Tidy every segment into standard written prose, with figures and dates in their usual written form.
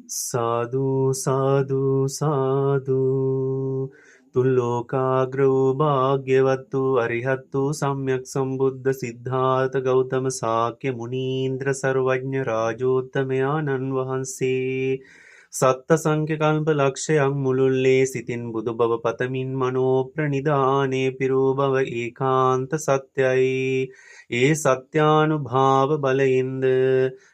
සාදු සාදු සාදු තුල්ලෝකාග්‍ර වූ භාග්‍යවත් වූ අරිහත් වූ සම්්‍යක් සම්බුද්ධ සිද්ධාර්ථ ගෞතම ශාක්‍ය මුනීන්ද්‍ර සර්වඥ රාජෝත්තමයාණන් වහන්සේ සත්ත සංඛ්‍ය කල්ප ලක්ෂයක් මුළුල්ලේ සිතින් බුදු බව පතමින් මනෝ ප්‍රනිධානේ පිරූ බව ඒකාන්ත සත්‍යයි. ඒ සත්‍යානුභාව බලයෙන්ද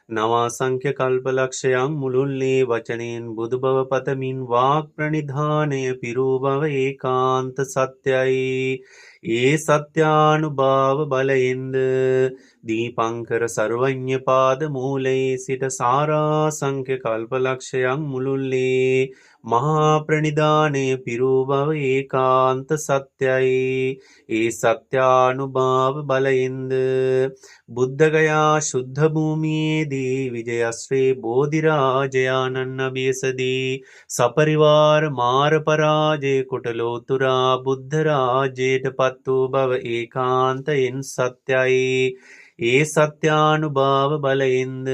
නවාසංඛ්‍ය කල්පලක්ෂයන් මුළුල්ලේ වචනයෙන් බුදු බව පතමින් වාක් ප්‍රනිධානය පිරූ බව ඒකාන්ත සත්‍යයි. ඒ සත්‍යානුභාව බලයෙන්ද දීපංකර සර්වඥ පාද මූලයේ සිට සාරාසංඛ්‍ය කල්පලක්ෂයන් මුළුල්ලේ මහා ප්‍රනිධානය පිරූ බව ඒකාන්ත සත්‍යයි. ඒ සත්‍යානුභාව බලයෙන්ද බුද්ධගයා ශුද්ධ භූමියේදී විජයශ්‍රී බෝධිරාජයාණන් අභියසදී සපරිවාර මාර පරාජය කොට ලෝතුරා බුද්ධ රාජ්‍යයට පත් වූ බව ඒකාන්තයෙන් සත්‍යයි. ඒ සත්‍යානුභාව බලයෙන්ද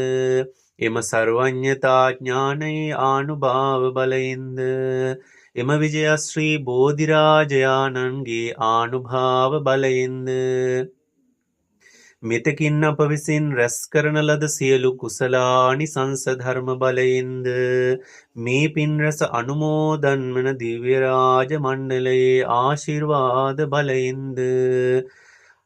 එම සර්වඥතා ඥානයේ ආනුභාව බලයෙන්ද එම විජයශ්‍රී බෝධිරාජයාණන්ගේ ආනුභාව බලයෙන්ද මෙතකින් අප විසින් රැස් කරන ලද සියලු කුසලානිසංස ධර්ම බලයෙන්ද මේ පින් රැස අනුමෝදන් වන දිව්‍ය රාජ මණ්ඩලයේ ආශිර්වාද බලයෙන්ද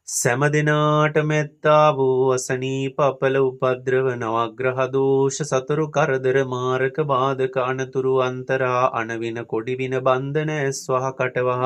සෑම දිනාට මෙත්තා වූ අසනීප අපල උපද්‍රව නවග්‍රහ දෝෂ සතුරු කරදර මාරක බාධක අනතුරු අන්තරා අනවින කොඩිවින බන්ධන ස්වහ කටවහ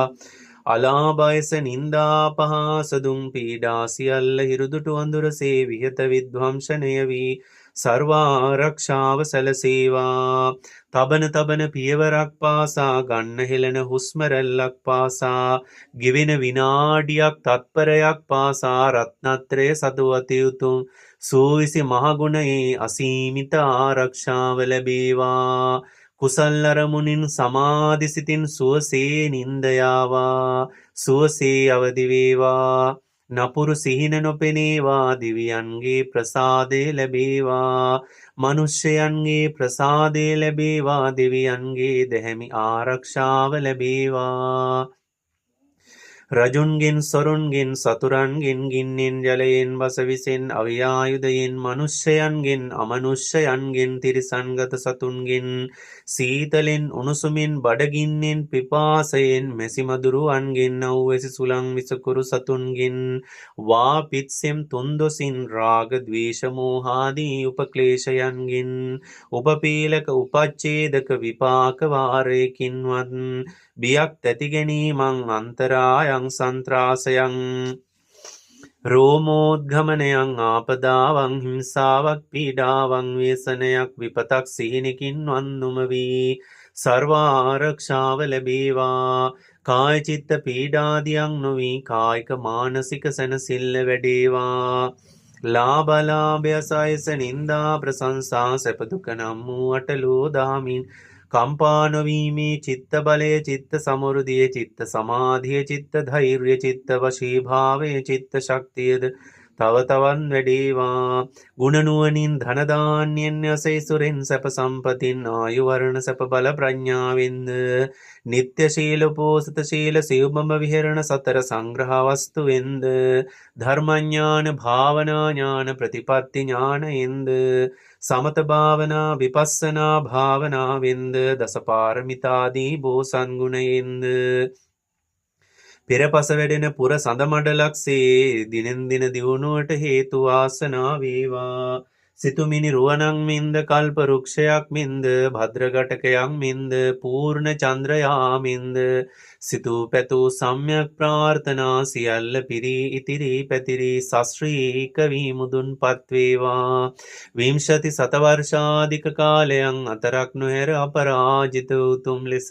අලාභයස නින්දා පහස දුම් පීඩා සියල්ල හිරුදුටු අඳුරසේ විහෙත විද්වංශනය වී සර්වාරක්ෂාව සැලසේවා. තබන පියවරක් පාසා ගන්න හෙළන හුස්ම රැල්ලක් පාසා ගෙවෙන විනාඩියක් තත්පරයක් පාසා රත්නත්‍රය සතුවති උතුම් සූවිසි මහගුණයේ අසීමිත ආරක්ෂාව ලැබේවා. කුසල් අරමුණින් සමාධි සිතින් සුවසේ නින්දයාවා සුවසේ අවදි වේවා. නපුරු සිහින නොපෙනේවා. දිවියන්ගේ ප්‍රසාදය ලැබේවා. මනුෂ්‍යයන්ගේ ප්‍රසාදය ලැබේවා. දෙවියන්ගේ දැහැමි ආරක්ෂාව ලැබේවා. රජුන්ගෙන් සොරුන්ගෙන් සතුරන්ගෙන් ගින්නෙන් ජලයෙන් වසවිසෙන් අව්‍යායුධයෙන් මනුෂ්‍යයන්ගෙන් අමනුෂ්‍යයන්ගෙන් තිරිසන්ගත සතුන්ගෙන් සීතලෙන් උණුසුමින් බඩගින්නෙන් පිපාසයෙන් මැසිමදුරුවන්ගෙන් අව්වැසි සුළං විසකුරු සතුන්ගෙන් වාපිත්සෙම් තුන්දොසින් රාග ද්වේෂ මෝහාදී උපක්ලේශයන්ගෙන් උපපීලක උපච්ඡේදක විපාක වාරයකින්වත් බියක් තැති ගැනීමං අන්තරායන් සන්ත්‍රාසයන් රෝමෝද්ගමනයන් ආපදාවන් හිංසාවක් පීඩාවන් ව්‍යසනයක් විපතක් සිහිනකින් වන්නුම වී සර්වාරක්ෂාව ලැබේවා. කාය චිත්ත පීඩාදියක් නොවී කායික මානසික සැනසිල්ල වැඩේවා. ලාභලාභය සයස නින්දා ප්‍රශංසා සැපදුක නම් වූ අටලෝ දාමින් කම්පා නොවීමේ චිත්ත බලය චිත්ත සමෘද්ධිය චිත්ත සමාධිය චිත්ත ධෛර්ය චිත්ත වශීභාවය චිත්ත ශක්තියද තව තවන් වැඩේවා. ගුණ නුවණින් ධන දාන්‍යයන් යසයිසුරෙන් සැප සම්පතින් ආයු වර්ණ සැප බල ප්‍රඥාවෙන්ද නිත්‍ය ශීල පෝසත ශීල සිව්බඹ විහෙරණ සතර සංග්‍රහ වස්තුවෙන්ද ධර්මඥාන භාවනා ඥාන ප්‍රතිපත්ති ඥානයෙන්ද සමත භාවනා විපස්සනා භාවනාවෙන්ද දසපාරමිතාදී බෝසත් ගුණයෙන්ද පෙරපස වැඩෙන පුර සඳ මඩලක්සේ දිනෙන් දින දියුණුවට හේතු වාසනා වේවා. සිතුමිනි රුවණක් මෙන්ද කල්ප වෘක්ෂයක් මෙන්ද භද්‍රඝටකයක් මෙන්ද පූර්ණ චන්ද්‍රයා මෙන්ද සිතූ පැතූ සම්‍යක් ප්‍රාර්ථනා සියල්ල පිරී ඉතිරි පැතිරි සශ්‍රීක වී මුදුන්පත් වේවා. විංශති සතවර්ෂාධික කාලයන් අතරක් නොහැර අපරාජිත උතුම් ලෙස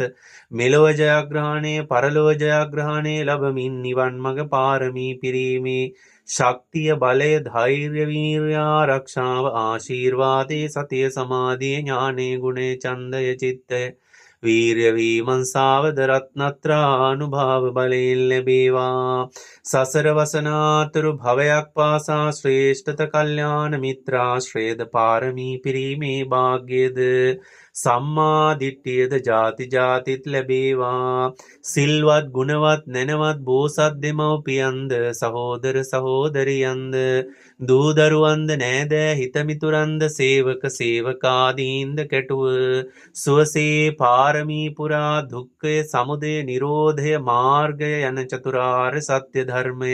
මෙලොව ජයග්‍රහණය පරලොව ජයග්‍රහණය ලබමින් නිවන් මඟ පාරමී පිරීමේ ශක්තිය බලය ධෛර්ය වීර්ය ආරක්ෂාව ආශීර්වාදේ සතිය සමාධිය ඥානය ගුණය ඡන්දය චිත්තය වීර්ය විමර්ශාවද රත්නත්‍රානුභාව බලයෙන් ලැබේවා. සසර වසනාතුරු භවයක් පාසා ශ්‍රේෂ්ඨත කල්යාණ මිත්‍රාශ්‍රයද පාරමී පිරීමේ භාග්‍යද සම්මා දිට්ඨියද ජාති ජාතිත් ලැබේවා. සිල්වත් ගුණවත් නැනවත් බෝසත් දෙමව්පියන්ද සහෝදර සහෝදරියන්ද දූදරුවන්ද නෑදෑ හිතමිතුරන්ද සේවක සේවකාදීන්ද කැටුව සුවසේ පාරමී පුරා දුක්ඛය සමුදය නිරෝධය මාර්ගය යන චතුරාර්ය සත්‍ය ධර්මය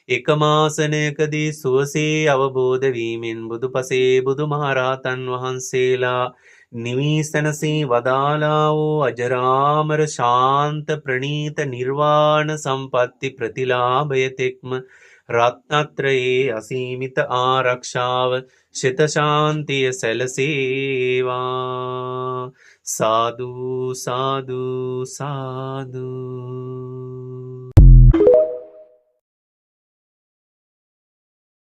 එකමාසනයකදී සුවසේ අවබෝධ වීමෙන් බුදුපසේ බුදුමහරහතන් වහන්සේලා නිවී සැනසී වදාලා වූ අජරාමර ශාන්ත ප්‍රණීත නිර්වාණ සම්පatti ප්‍රතිලාභය තෙක්ම රත්නත්‍රයේ අසීමිත ආරක්ෂාව ශිත ශාන්තිය සැලසේවා. සාදු සාදු සාදු.